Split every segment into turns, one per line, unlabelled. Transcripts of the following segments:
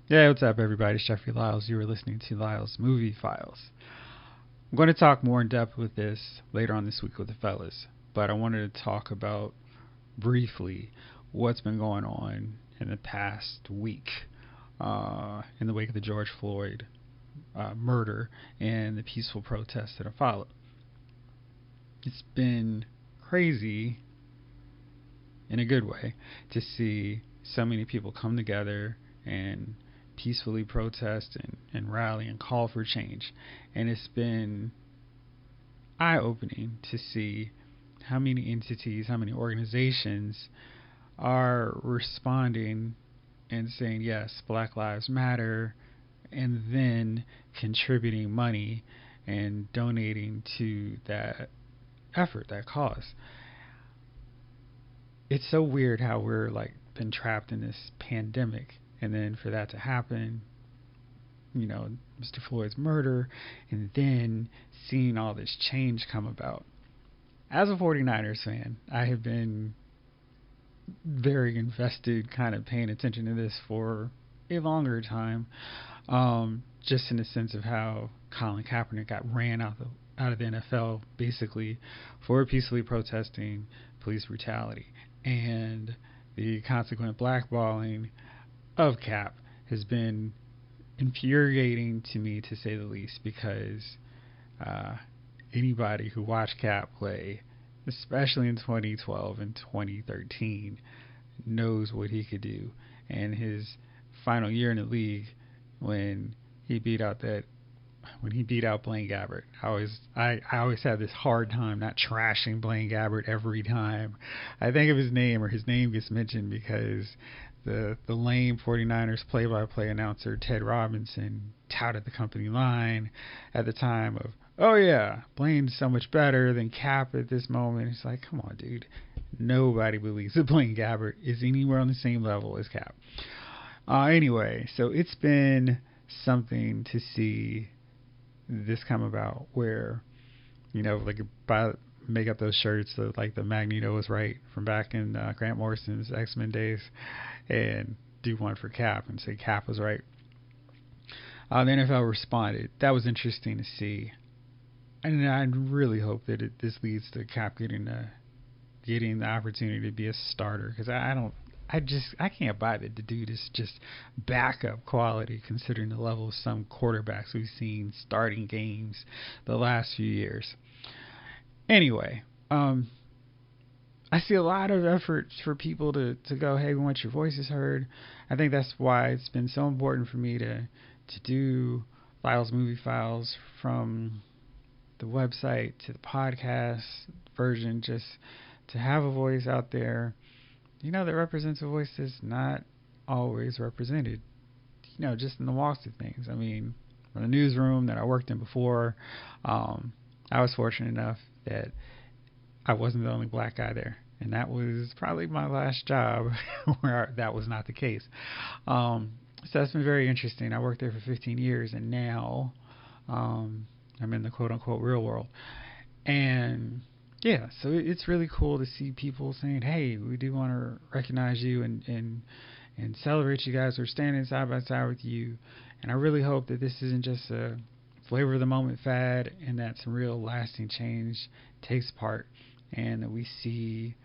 Yeah, what's up, everybody? It's Jeffrey Lyles. You are listening to Lyles Movie Files. I'm going to talk more in depth with this later on this week with the fellas, but I wanted to talk about briefly what's been going on in the past week in the wake of the George Floyd murder and the peaceful protests that have followed. It's been crazy in a good way to see so many people come together and peacefully protest and rally and call for change. And it's been eye opening to see how many entities, how many organizations are responding and saying, yes, Black Lives Matter, and then contributing money and donating to that effort, that cause. It's so weird how we're like been trapped in this pandemic, and then for that to happen, Mr. Floyd's murder, and then seeing all this change come about. As a 49ers fan, I have been very invested, kind of paying attention to this for a longer time, just in the sense of how Colin Kaepernick got ran out of the NFL basically for peacefully protesting police brutality, and the consequent blackballing of Cap has been infuriating to me, to say the least, because anybody who watched Cap play, especially in 2012 and 2013, knows what he could do. And his final year in the league, when he beat out Blaine Gabbert, I always had this hard time not trashing Blaine Gabbert every time I think of his name or his name gets mentioned, because the lame 49ers play-by-play announcer Ted Robinson touted the company line at the time of, oh yeah, Blaine's so much better than Cap at this moment. It's like, come on, dude. Nobody believes that Blaine Gabbert is anywhere on the same level as Cap. Anyway, so it's been something to see this come about where, like make up those shirts so like the Magneto was right from back in Grant Morrison's X-Men days, and do one for Cap and say Cap was right. The NFL responded. That was interesting to see, and I really hope that this leads to Cap getting the opportunity to be a starter, because I can't buy that the dude is just backup quality, considering the level of some quarterbacks we've seen starting games the last few years. Anyway, I see a lot of efforts for people to go, hey, we want your voices heard. I think that's why it's been so important for me to do Lyles Movie Files, from the website to the podcast version, just to have a voice out there, that represents a voice that's not always represented, just in the walks of things. I mean, from the newsroom that I worked in before, I was fortunate enough that I wasn't the only black guy there, and that was probably my last job where that was not the case. So that's been very interesting. I worked there for 15 years, and now I'm in the quote-unquote real world. And yeah, so it's really cool to see people saying, hey, we do want to recognize you and celebrate you guys. We're standing side by side with you. And I really hope that this isn't just a flavor of the moment fad, and that some real lasting change takes part, and that we see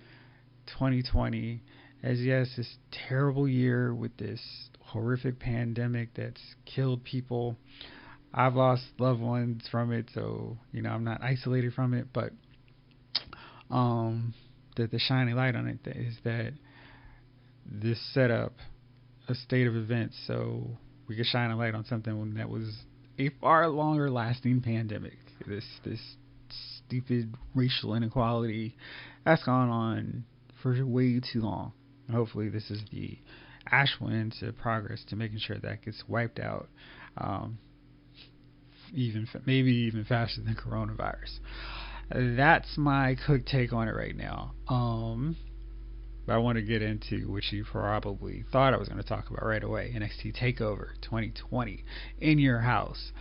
2020 as, yes, this terrible year with this horrific pandemic that's killed people. I've lost loved ones from it, so I'm not isolated from it, but that the shining light on it is that this set up a state of events so we could shine a light on something that was a far longer lasting pandemic. This stupid racial inequality that's gone on for way too long. And hopefully this is the ashwind to progress to making sure that gets wiped out, maybe even faster than coronavirus. That's my quick take on it right now. But I want to get into what you probably thought I was going to talk about right away. NXT TakeOver 2020 in your house.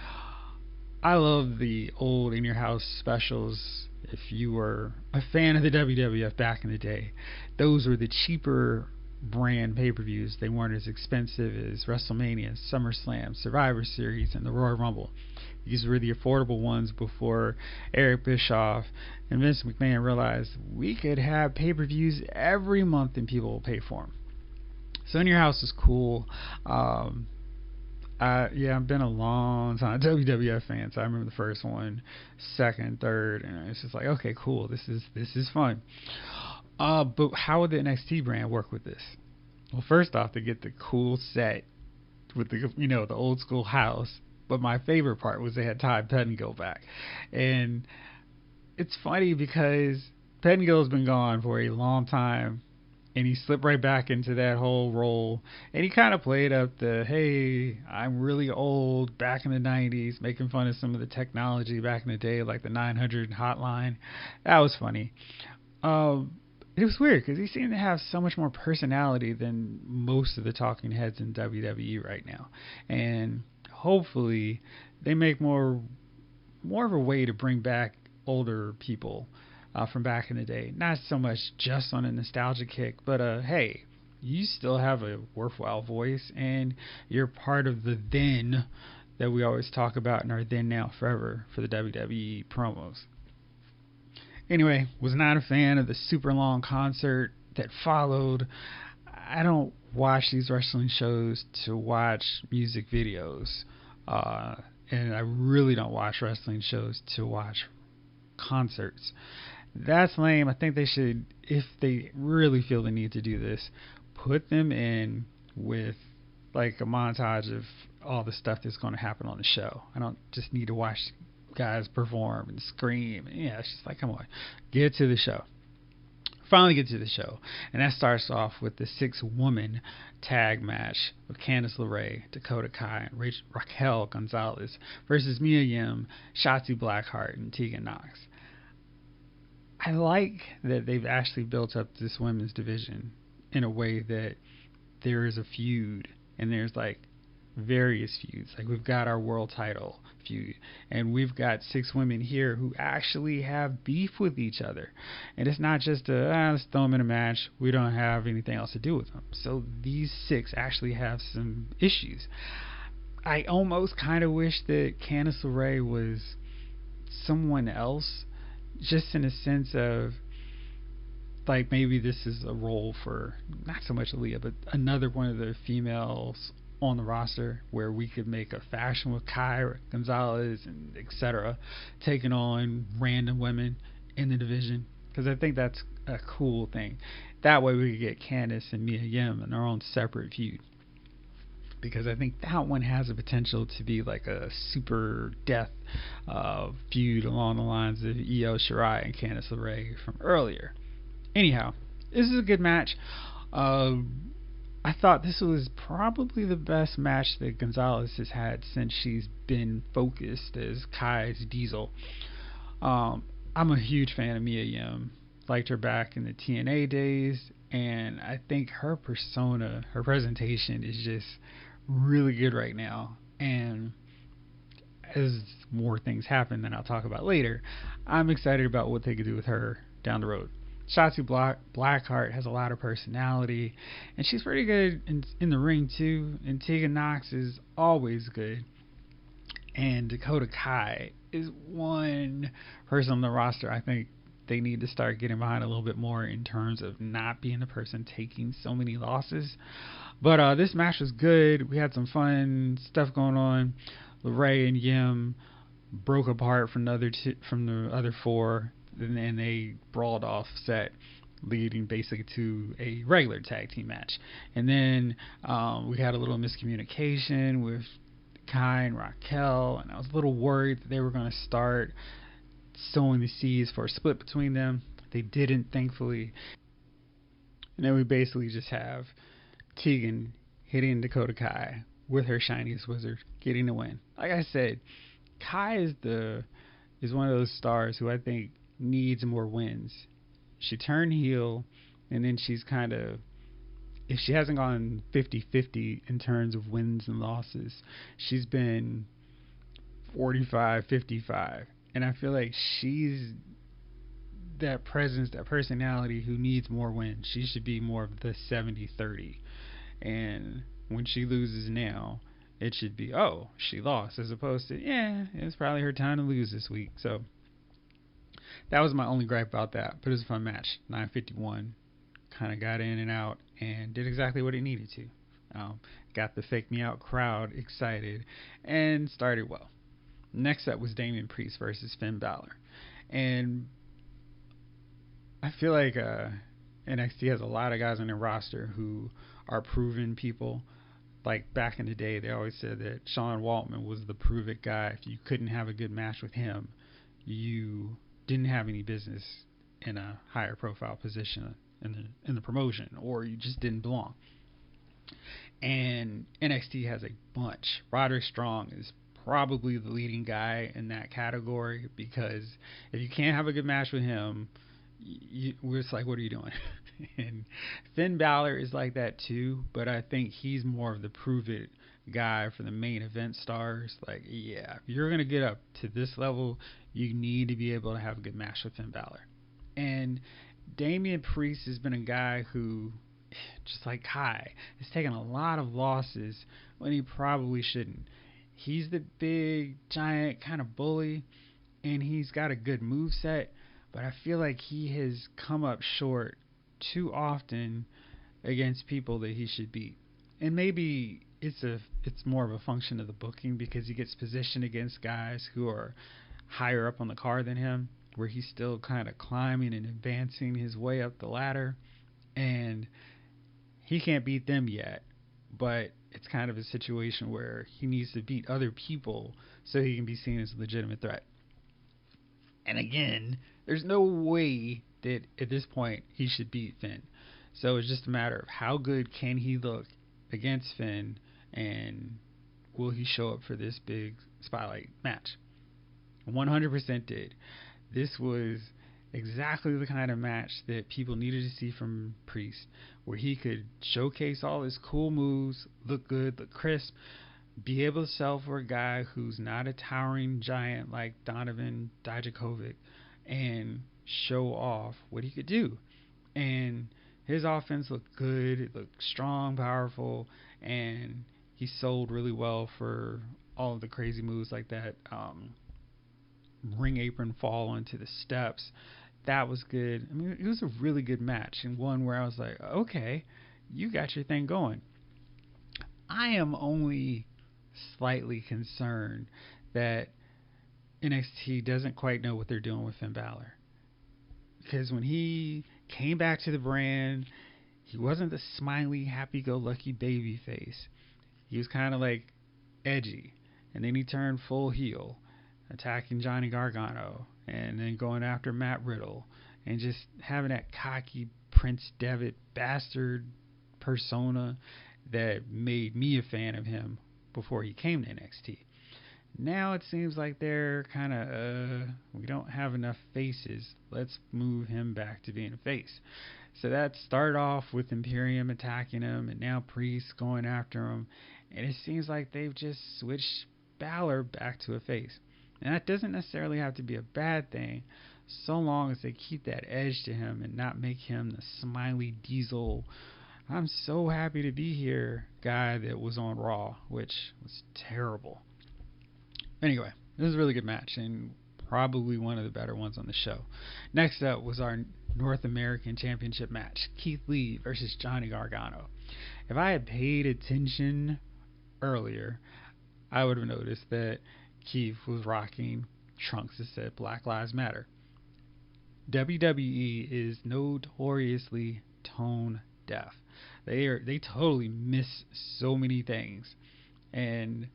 I love the old in your house specials. If you were a fan of the WWF back in the day, those were the cheaper brand pay-per-views. They weren't as expensive as WrestleMania, SummerSlam, Survivor Series, and the Royal Rumble. These were the affordable ones before Eric Bischoff and Vince McMahon realized we could have pay-per-views every month and people will pay for them. So In Your House is cool. I've been a long time WWF fan, so I remember the first one, second, third, and it's just like, okay, cool, this is fun. But how would the NXT brand work with this? Well, first off, they get the cool set with the old school house. But my favorite part was they had Todd Pettengill back, and it's funny because Pettengill's been gone for a long time. And he slipped right back into that whole role. And he kind of played up the, hey, I'm really old, back in the 90s, making fun of some of the technology back in the day, like the 900 hotline. That was funny. It was weird because he seemed to have so much more personality than most of the talking heads in WWE right now. And hopefully they make more of a way to bring back older people from back in the day. Not so much just on a nostalgia kick, but hey, you still have a worthwhile voice and you're part of the then that we always talk about in our Then Now Forever for the WWE promos. Anyway, was not a fan of the super long concert that followed. I don't watch these wrestling shows to watch music videos, and I really don't watch wrestling shows to watch concerts. That's lame. I think they should, if they really feel the need to do this, put them in with like a montage of all the stuff that's going to happen on the show. I don't just need to watch guys perform and scream. Yeah, it's just like, come on, get to the show. Finally get to the show, and that starts off with the 6-woman tag match with Candice LeRae, Dakota Kai, and Raquel Gonzalez versus Mia Yim, Shotzi Blackheart, and Tegan Nox. I like that they've actually built up this women's division in a way that there is a feud, and there's like various feuds. Like we've got our world title feud, and we've got 6 women here who actually have beef with each other, and it's not just let's throw them in a match, we don't have anything else to do with them. So these 6 actually have some issues. I almost kind of wish that Candice LeRae was someone else, just in a sense of like maybe this is a role for not so much Aaliyah, but another one of the females on the roster where we could make a faction with Kai Gonzalez and etc. taking on random women in the division, because I think that's a cool thing. That way we could get Candice and Mia Yim in their own separate feud, because I think that one has a potential to be like a super death feud along the lines of Io Shirai and Candice LeRae from earlier. Anyhow, this is a good match. I thought this was probably the best match that Gonzalez has had since she's been focused as Kai's Diesel. I'm a huge fan of Mia Yim. Liked her back in the TNA days, and I think her persona, her presentation is just really good right now. And as more things happen that I'll talk about later, I'm excited about what they could do with her down the road. Shotzi Blackheart has a lot of personality, and she's pretty good in the ring too. And Tegan Nox is always good. And Dakota Kai is one person on the roster I think they need to start getting behind a little bit more in terms of not being the person taking so many losses. But this match was good. We had some fun stuff going on. LeRae and Yim broke apart from the other 4. And they brawled off set, leading basically to a regular tag team match. And then we had a little miscommunication with Kai and Raquel, and I was a little worried that they were going to start sowing the seeds for a split between them. They didn't, thankfully. And then we basically just have Tegan hitting Dakota Kai with her shiniest wizard, getting the win. Like I said, Kai is one of those stars who I think needs more wins. She turned heel, and then she's kind of, if she hasn't gone 50-50 in terms of wins and losses, she's been 45-55, and I feel like she's that presence, that personality who needs more wins. She should be more of the 70-30. And when she loses now, it should be, oh, she lost, as opposed to, yeah, it was probably her time to lose this week. So that was my only gripe about that. But it was a fun match. 9:51, kind of got in and out and did exactly what it needed to. Got the fake me out crowd excited and started well. Next up was Damian Priest versus Finn Balor. And I feel like NXT has a lot of guys on their roster who are proven people. Like back in the day, they always said that Sean Waltman was the prove it guy. If you couldn't have a good match with him, you didn't have any business in a higher profile position in the promotion, or you just didn't belong. And NXT has a bunch. Roderick Strong is probably the leading guy in that category, because if you can't have a good match with him, we're just like, what are you doing? And Finn Balor is like that too, but I think he's more of the prove it guy for the main event stars. Like, yeah, if you're going to get up to this level, you need to be able to have a good match with Finn Balor. And Damian Priest has been a guy who, just like Kai, has taken a lot of losses when he probably shouldn't. He's the big, giant kind of bully, and he's got a good moveset, but I feel like he has come up short too often against people that he should beat. And maybe it's more of a function of the booking, because he gets positioned against guys who are higher up on the card than him, where he's still kind of climbing and advancing his way up the ladder, and he can't beat them yet. But it's kind of a situation where he needs to beat other people so he can be seen as a legitimate threat. And again, there's no way that at this point he should beat Finn. So it's just a matter of how good can he look against Finn, and will he show up for this big spotlight match? 100% did. This was exactly the kind of match that people needed to see from Priest, where he could showcase all his cool moves, look good, look crisp, be able to sell for a guy who's not a towering giant like Donovan Dijakovic, and show off what he could do. And his offense looked good, it looked strong, powerful, and he sold really well for all of the crazy moves like that ring apron fall onto the steps. That was good. I mean, it was a really good match, and one where I was like, okay, you got your thing going. I am only slightly concerned that NXT doesn't quite know what they're doing with Finn Balor. Because when he came back to the brand, he wasn't the smiley, happy-go-lucky baby face. He was kind of like edgy. And then he turned full heel, attacking Johnny Gargano, and then going after Matt Riddle, and just having that cocky Prince Devitt bastard persona that made me a fan of him before he came to NXT. Now it seems like they're kind of, we don't have enough faces. Let's move him back to being a face. So that started off with Imperium attacking him, and now Priest going after him. And it seems like they've just switched Balor back to a face. And that doesn't necessarily have to be a bad thing, so long as they keep that edge to him and not make him the smiley diesel, I'm so happy to be here guy that was on Raw, which was terrible. Anyway, this was a really good match, and probably one of the better ones on the show. Next up was our North American Championship match, Keith Lee versus Johnny Gargano. If I had paid attention earlier, I would have noticed that Keith was rocking trunks that said Black Lives Matter. WWE is notoriously tone deaf. They totally miss so many things. And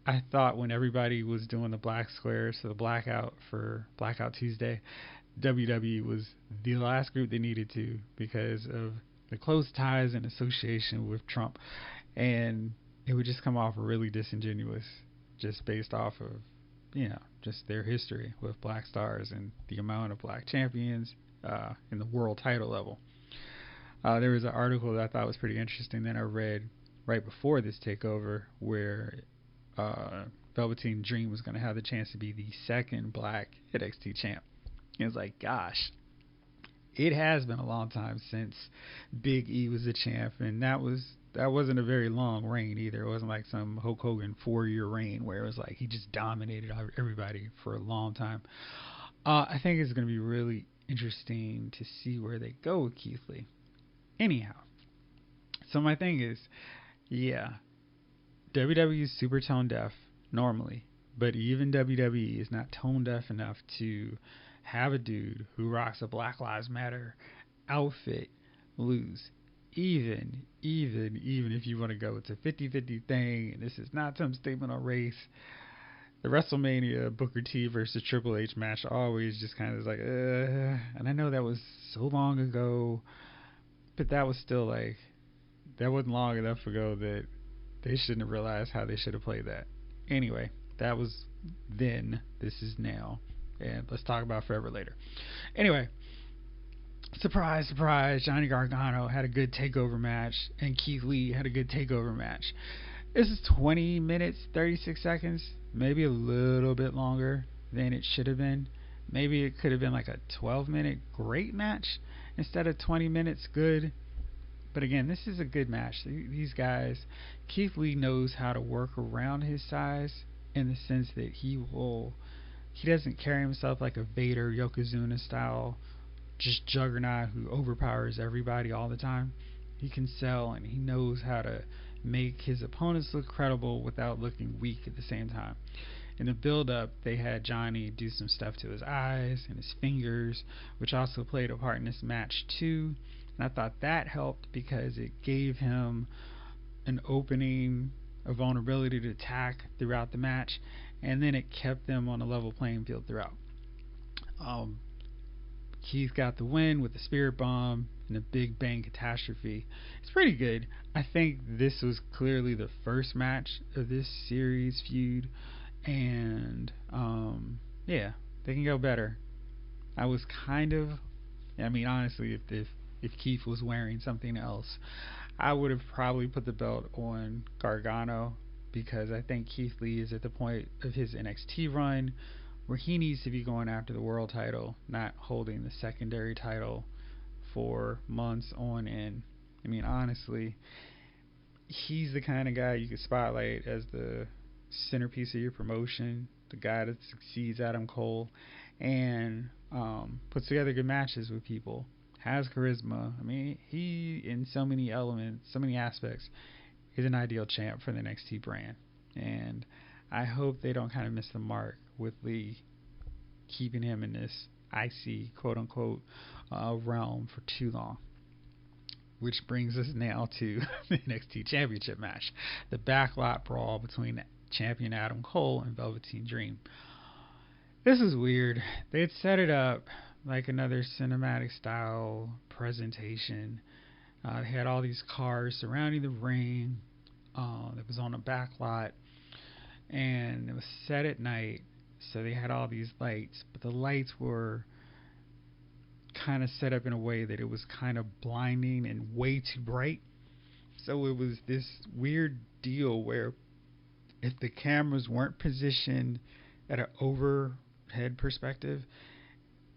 I thought when everybody was doing the black squares, so the blackout for Blackout Tuesday, WWE was the last group they needed to, because of the close ties and association with Trump. And it would just come off really disingenuous, just based off of, just their history with black stars and the amount of black champions in the world title level. There was an article that I thought was pretty interesting that I read right before this takeover, where Velveteen Dream was going to have the chance to be the second black NXT champ. It's like, gosh, it has been a long time since Big E was the champ, and that wasn't a very long reign either. It wasn't like some Hulk Hogan 4-year reign where it was like he just dominated everybody for a long time. I think it's going to be really interesting to see where they go with Keith Lee. Anyhow, so my thing is, yeah, WWE is super tone deaf normally, but even WWE is not tone deaf enough to have a dude who rocks a Black Lives Matter outfit lose. Even if you want to go, it's a 50-50 thing, and this is not some statement on race. The WrestleMania Booker T versus Triple H match always just kind of is like, and I know that was so long ago, but that was still like, that wasn't long enough ago that they shouldn't have realized how they should have played that. Anyway, that was then. This is now. And let's talk about forever later. Anyway, surprise, surprise, Johnny Gargano had a good takeover match, and Keith Lee had a good takeover match. This is 20 minutes, 36 seconds, maybe a little bit longer than it should have been. Maybe it could have been like a 12-minute great match instead of 20 minutes good. But again, this is a good match. These guys, Keith Lee knows how to work around his size in the sense that he doesn't carry himself like a Vader, Yokozuna style, just juggernaut who overpowers everybody all the time. He can sell, and he knows how to make his opponents look credible without looking weak at the same time. In the build-up, they had Johnny do some stuff to his eyes and his fingers, which also played a part in this match too. And I thought that helped because it gave him an opening, a vulnerability to attack throughout the match, and then it kept them on a level playing field throughout. Keith got the win with the Spirit Bomb and a Big Bang Catastrophe. It's pretty good. I think this was clearly the first match of this series feud, and yeah, they can go better. I was honestly, if Keith was wearing something else, I would have probably put the belt on Gargano, because I think Keith Lee is at the point of his NXT run where he needs to be going after the world title, not holding the secondary title for months on end. Honestly, he's the kind of guy you could spotlight as the centerpiece of your promotion, the guy that succeeds Adam Cole, and puts together good matches with people, has charisma. He, in so many elements, so many aspects, is an ideal champ for the NXT brand. And I hope they don't kind of miss the mark with Lee keeping him in this icy, quote unquote, realm for too long. Which brings us now to the NXT Championship match, the Backlot Brawl between champion Adam Cole and Velveteen Dream. This is weird. They had set it up like another cinematic style presentation. They had all these cars surrounding the ring. It was on a back lot, and it was set at night, so they had all these lights, but the lights were kind of set up in a way that it was kind of blinding and way too bright. So it was this weird deal where if the cameras weren't positioned at an overhead perspective,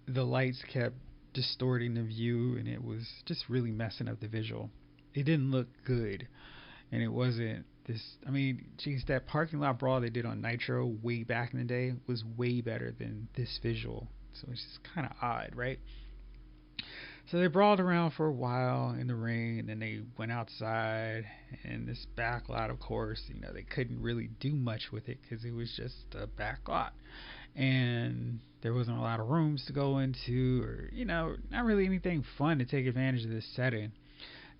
the lights kept distorting the view, and it was just really messing up the visual. It didn't look good, and it wasn't this. That parking lot brawl they did on Nitro way back in the day was way better than this visual. So it's just kind of odd, right? So they brawled around for a while in the ring, and then they went outside. And this back lot, of course, they couldn't really do much with it because it was just a back lot, and there wasn't a lot of rooms to go into, or not really anything fun to take advantage of this setting.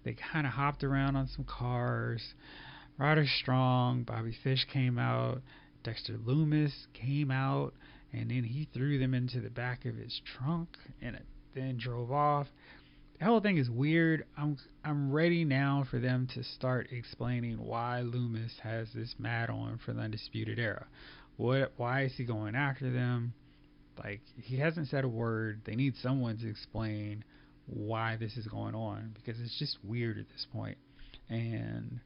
They kind of hopped around on some cars. Ryder Strong, Bobby Fish came out, Dexter Lumis came out, and then he threw them into the back of his trunk and then drove off. The whole thing is weird. I'm ready now for them to start explaining why Lumis has this mat on for the Undisputed Era. Why is he going after them? Like, he hasn't said a word. They need someone to explain why this is going on, because it's just weird at this point. And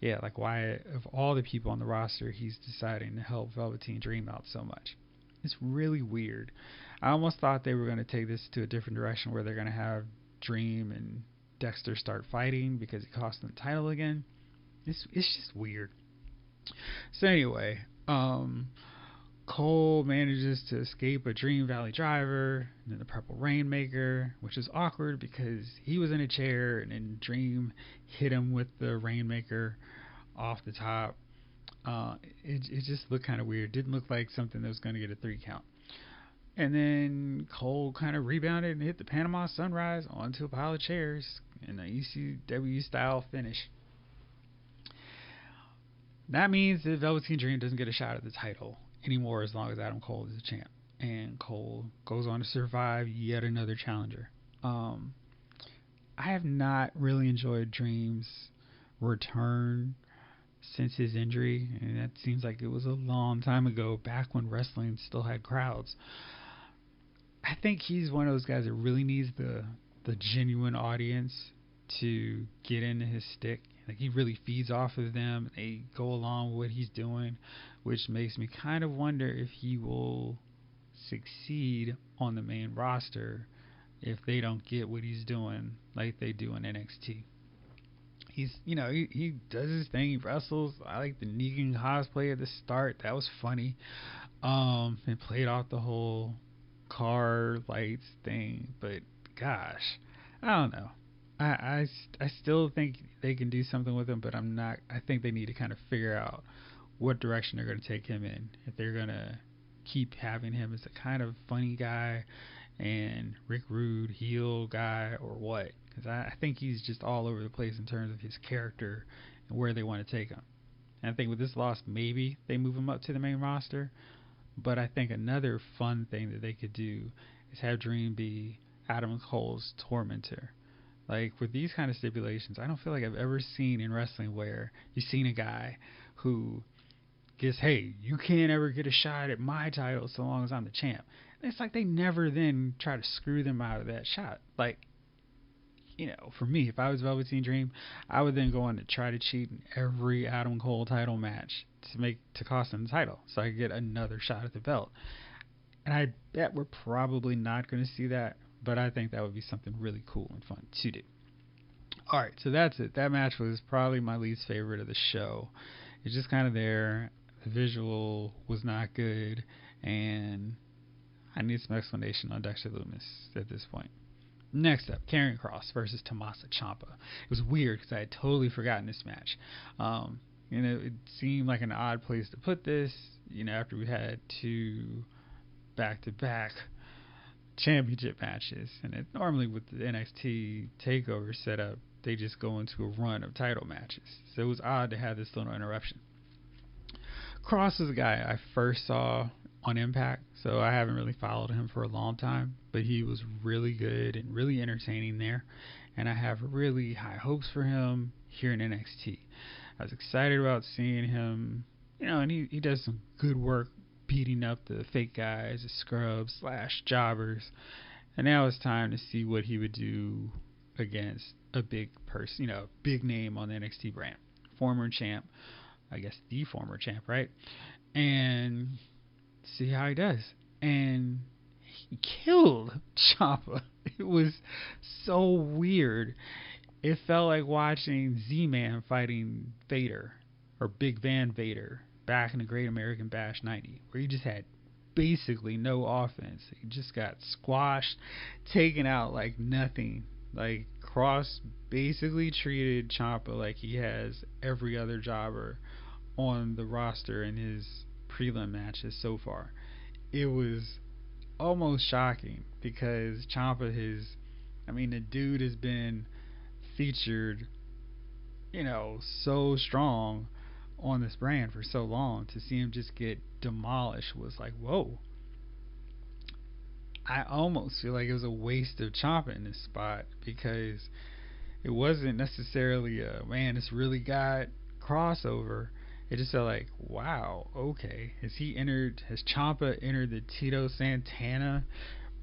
yeah, like, why of all the people on the roster he's deciding to help Velveteen Dream out so much. It's really weird. I almost thought they were going to take this to a different direction where they're going to have Dream and Dexter start fighting because it cost them the title again. It's just weird. So anyway, Cole manages to escape a Dream Valley driver and then the Purple Rainmaker, which is awkward because he was in a chair and then Dream hit him with the Rainmaker off the top. It just looked kind of weird. Didn't look like something that was going to get a 3 count. And then Cole kind of rebounded and hit the Panama Sunrise onto a pile of chairs in the ECW style finish. That means that Velveteen Dream doesn't get a shot at the title anymore as long as Adam Cole is the champ. And Cole goes on to survive yet another challenger. I have not really enjoyed Dream's return since his injury, and that seems like it was a long time ago, back when wrestling still had crowds. I think he's one of those guys that really needs the genuine audience to get into his stick. Like, he really feeds off of them. They go along with what he's doing, which makes me kind of wonder if he will succeed on the main roster if they don't get what he's doing like they do in NXT. He's, he does his thing. He wrestles. I like the Negan cosplay at the start. That was funny. And played off the whole car lights thing. But gosh, I don't know. I still think they can do something with him, but I'm not. I think they need to kind of figure out what direction they're going to take him in. If they're going to keep having him as a kind of funny guy and Rick Rude heel guy, or what. Because I think he's just all over the place in terms of his character and where they want to take him. And I think with this loss, maybe they move him up to the main roster. But I think another fun thing that they could do is have Dream be Adam Cole's tormentor. Like, with these kind of stipulations, I don't feel like I've ever seen in wrestling where you've seen a guy who gets, hey, you can't ever get a shot at my title so long as I'm the champ. And it's like they never then try to screw them out of that shot. Like, for me, if I was Velveteen Dream, I would then go on to try to cheat in every Adam Cole title match to cost him the title so I could get another shot at the belt. And I bet we're probably not going to see that, but I think that would be something really cool and fun to do. Alright, so that's it. That match was probably my least favorite of the show. It's just kind of there. The visual was not good, and I need some explanation on Dexter Lumis at this point. Next up, Karrion Kross versus Tommaso Ciampa. It was weird because I had totally forgotten this match. It seemed like an odd place to put this, after we had 2 back-to-back championship matches. And normally with the NXT TakeOver setup, they just go into a run of title matches. So it was odd to have this little interruption. Kross is a guy I first saw on Impact, so I haven't really followed him for a long time, but he was really good and really entertaining there, and I have really high hopes for him here in NXT. I was excited about seeing him, and he does some good work beating up the fake guys, the scrubs / jobbers, and now it's time to see what he would do against a big person, a big name on the NXT brand. Former champ, I guess the former champ, right? And see how he does. And he killed Ciampa. It was so weird. It felt like watching Z-Man fighting Vader, or Big Van Vader, back in the Great American Bash 90, where he just had basically no offense. He just got squashed, taken out like nothing. Like, Kross basically treated Ciampa like he has every other jobber on the roster in his prelim matches so far. It was almost shocking because Ciampa the dude has been featured, so strong on this brand for so long. To see him just get demolished was like, whoa. I almost feel like it was a waste of Ciampa in this spot because it wasn't necessarily this really got crossover. It just felt like, wow, okay. Has Ciampa entered the Tito Santana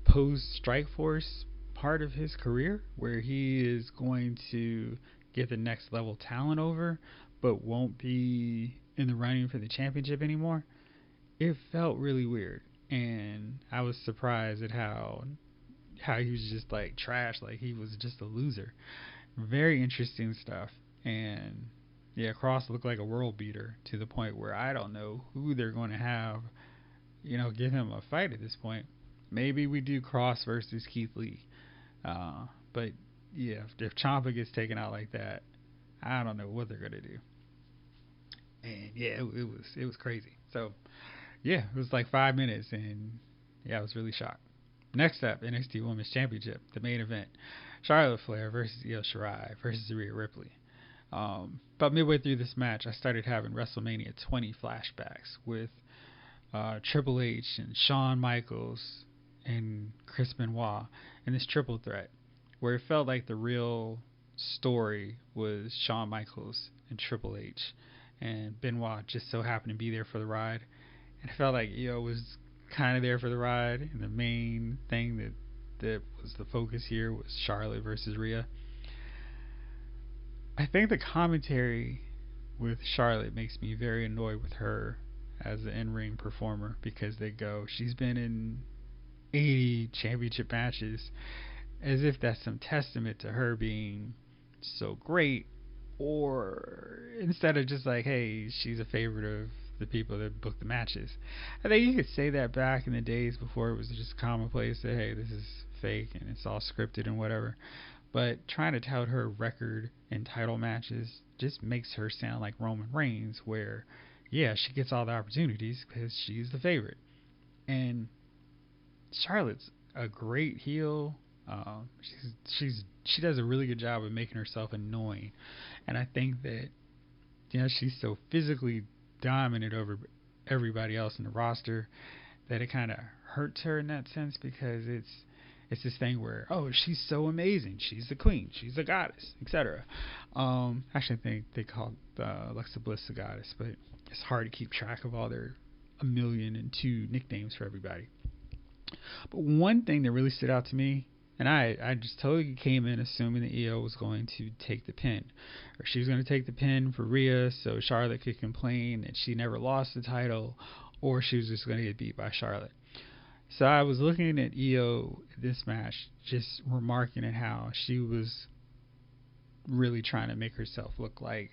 post Strikeforce part of his career where he is going to get the next level talent over but won't be in the running for the championship anymore? It felt really weird. and I was surprised at how he was just like trash, like he was just a loser. Very interesting stuff, and yeah, Cross looked like a world beater to the point where I don't know who they're going to have, give him a fight at this point. Maybe we do Cross versus Keith Lee, but yeah, if Ciampa gets taken out like that, I don't know what they're gonna do. And yeah, it was crazy. So yeah, it was like 5 minutes, and yeah, I was really shocked. Next up, NXT Women's Championship, the main event: Charlotte Flair versus Io Shirai versus Rhea Ripley. About midway through this match, I started having WrestleMania 20 flashbacks with Triple H and Shawn Michaels and Chris Benoit in this triple threat, where it felt like the real story was Shawn Michaels and Triple H, and Benoit just so happened to be there for the ride. And it felt like Io was kind of there for the ride, and the main thing that was the focus here was Charlotte versus Rhea. I think the commentary with Charlotte makes me very annoyed with her as an in-ring performer, because they go, she's been in 80 championship matches, as if that's some testament to her being so great, or instead of just like, hey, she's a favorite of the people that book the matches. I think you could say that back in the days before it was just commonplace that, hey, this is fake and it's all scripted and whatever. But trying to tout her record in title matches just makes her sound like Roman Reigns, where, yeah, she gets all the opportunities because she's the favorite. And Charlotte's a great heel. She does a really good job of making herself annoying, and I think that she's so physically dominant over everybody else in the roster that it kind of hurts her in that sense, because it's this thing where, oh, she's so amazing, she's the queen, she's a goddess, etc. Actually, I think they called Alexa Bliss a goddess, but it's hard to keep track of all their 1,000,002 nicknames for everybody. But one thing that really stood out to me, and I just totally came in assuming that Io was going to take the pin, or she was going to take the pin for Rhea so Charlotte could complain that she never lost the title, or she was just going to get beat by Charlotte. So I was looking at Io this match, just remarking at how she was really trying to make herself look like,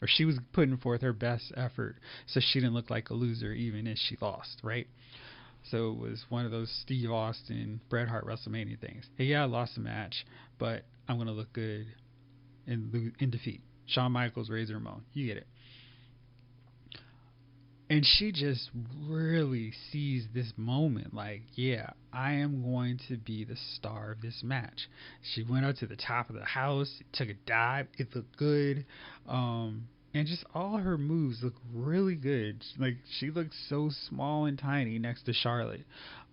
or she was putting forth her best effort so she didn't look like a loser even if she lost, right? So it was one of those Steve Austin, Bret Hart WrestleMania things. Hey, yeah, I lost the match, but I'm going to look good in defeat. Shawn Michaels, Razor Ramon. You get it. And she just really sees this moment like, yeah, I am going to be the star of this match. She went up to the top of the house, took a dive, it looked good. And just all her moves look really good. Like, she looks so small and tiny next to Charlotte,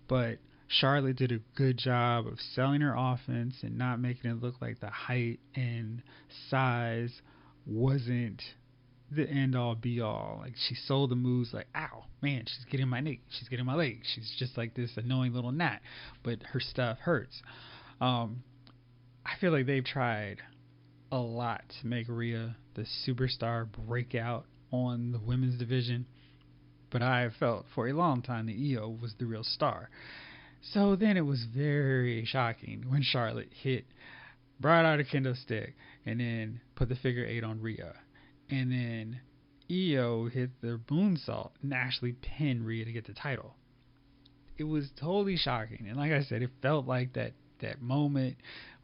but Charlotte did a good job of selling her offense and not making it look like the height and size wasn't the end all be all. Like, she sold the moves like, ow, man, she's getting my knee, she's getting my leg, she's just like this annoying little gnat, but her stuff hurts. I feel like they've tried a lot to make Rhea the superstar breakout on the women's division, but I felt for a long time that Io was the real star. So then it was very shocking when Charlotte brought out a kendo stick and then put the figure 8 on Rhea, and then Io hit the moonsault and actually pinned Rhea to get the title. It was totally shocking, and like I said, it felt like that moment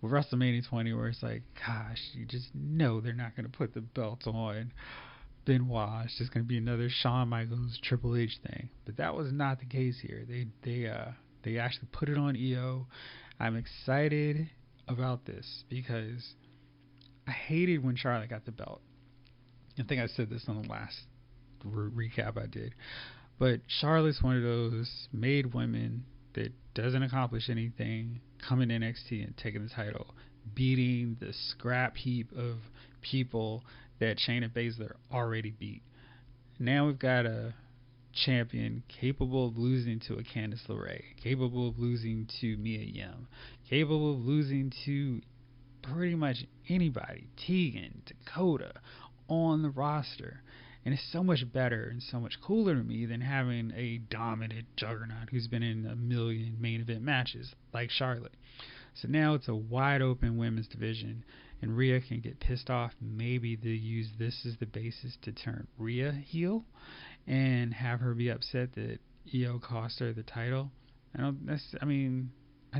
with WrestleMania 20 where it's like, gosh, you just know they're not going to put the belt on Benoit. It's just going to be another Shawn Michaels Triple H thing. But that was not the case here. They actually put it on Io. I'm excited about this because I hated when Charlotte got the belt. I think I said this on the last recap I did. But Charlotte's one of those made women that doesn't accomplish anything, coming to NXT and taking the title, beating the scrap heap of people that Shayna Baszler already beat. Now we've got a champion capable of losing to a Candice LeRae, capable of losing to Mia Yim, capable of losing to pretty much anybody, Tegan, Dakota, on the roster. And it's so much better and so much cooler to me than having a dominant juggernaut who's been in a million main event matches like Charlotte. So now it's a wide open women's division, and Rhea can get pissed off. Maybe they use this as the basis to turn Rhea heel and have her be upset that Io cost her the title. I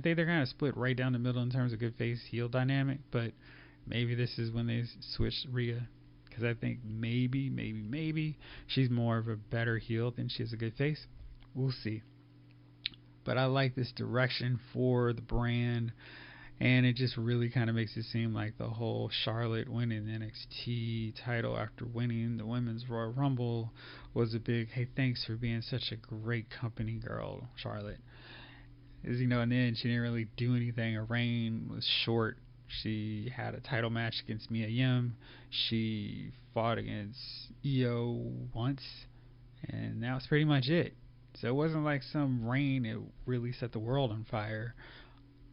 think they're kind of split right down the middle in terms of good face heel dynamic, but maybe this is when they switch Rhea, because I think maybe she's more of a better heel than she is a good face. We'll see. But I like this direction for the brand, and it just really kind of makes it seem like the whole Charlotte winning the NXT title after winning the Women's Royal Rumble was a big, hey, thanks for being such a great company girl, Charlotte. As you know, and then she didn't really do anything. Her reign was short. She had a title match against Mia Yim. She fought against Io once, and that was pretty much it. So it wasn't like some reign that really set the world on fire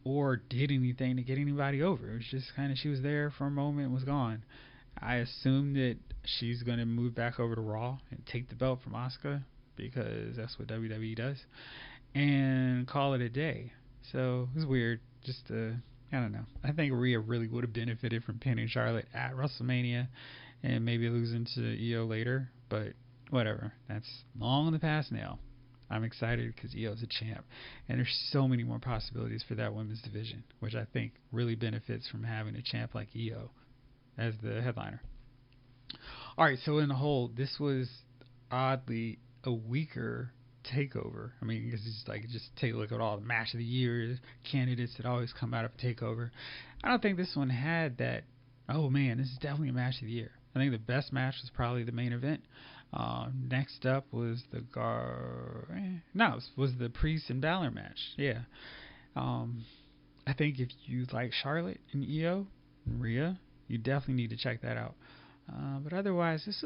or did anything to get anybody over. It was just kind of, she was there for a moment and was gone. I assume that she's going to move back over to Raw and take the belt from Asuka, because that's what WWE does, and call it a day. So it was weird. I don't know. I think Rhea really would have benefited from pinning Charlotte at WrestleMania and maybe losing to Io later, but whatever. That's long in the past now. I'm excited because Io's a champ, and there's so many more possibilities for that women's division, which I think really benefits from having a champ like Io as the headliner. Alright, so in the whole, this was oddly a weaker takeover. I mean, just take a look at all the match of the year candidates that always come out of a takeover. I don't think this one had that, oh man, this is definitely a match of the year. I think the best match was probably the main event. Next up was the was the Priest and Balor match. Yeah. I think if you like Charlotte and Io and Rhea, you definitely need to check that out. But otherwise, this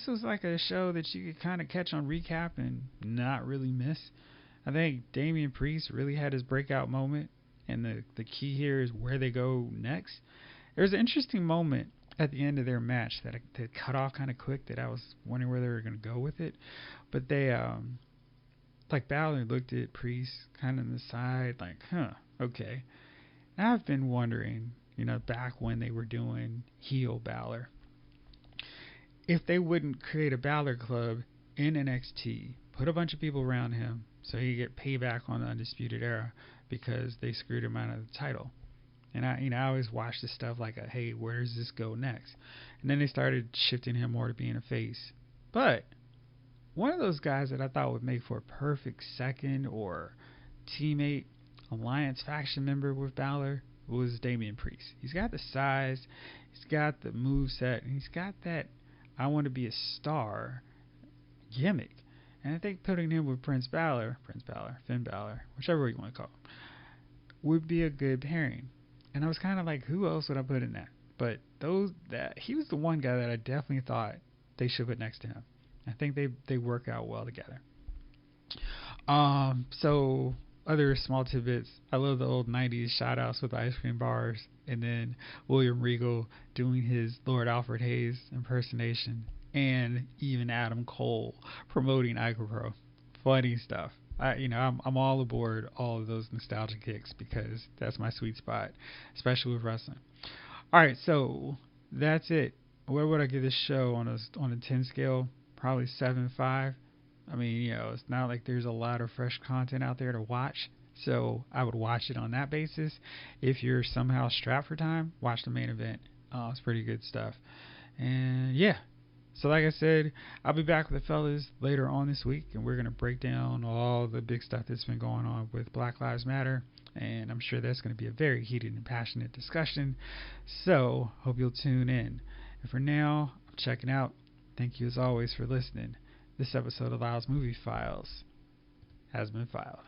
was like a show that you could kind of catch on recap and not really miss. I think Damian Priest really had his breakout moment, and the key here is where they go next. There's an interesting moment at the end of their match that cut off kind of quick that I was wondering where they were going to go with it. But they, like Balor looked at Priest kind of on the side, like, okay. And I've been wondering, back when they were doing heel Balor, if they wouldn't create a Balor Club in NXT, put a bunch of people around him so he could get payback on the Undisputed Era because they screwed him out of the title. And I always watch this stuff like, hey, where does this go next? And then they started shifting him more to being a face. But one of those guys that I thought would make for a perfect second or teammate, alliance faction member with Balor was Damian Priest. He's got the size, he's got the moveset, and he's got that I want to be a star gimmick. And I think putting him with Finn Balor, whichever you want to call him, would be a good pairing. And I was kind of like, who else would I put in that? But he was the one guy that I definitely thought they should put next to him. I think they work out well together. So other small tidbits. I love the old 90s shout-outs with the ice cream bars, and then William Regal doing his Lord Alfred Hayes impersonation, and even Adam Cole promoting IcoPro. Funny stuff. I'm all aboard all of those nostalgia kicks because that's my sweet spot, especially with wrestling. All right, so that's it. Where would I give this show on a 10 scale? Probably 7.5. I mean, it's not like there's a lot of fresh content out there to watch, so I would watch it on that basis. If you're somehow strapped for time, watch the main event. It's pretty good stuff. And yeah. So like I said, I'll be back with the fellas later on this week, and we're going to break down all the big stuff that's been going on with Black Lives Matter, and I'm sure that's going to be a very heated and passionate discussion, so hope you'll tune in. And for now, I'm checking out. Thank you as always for listening. This episode of Lyle's Movie Files has been filed.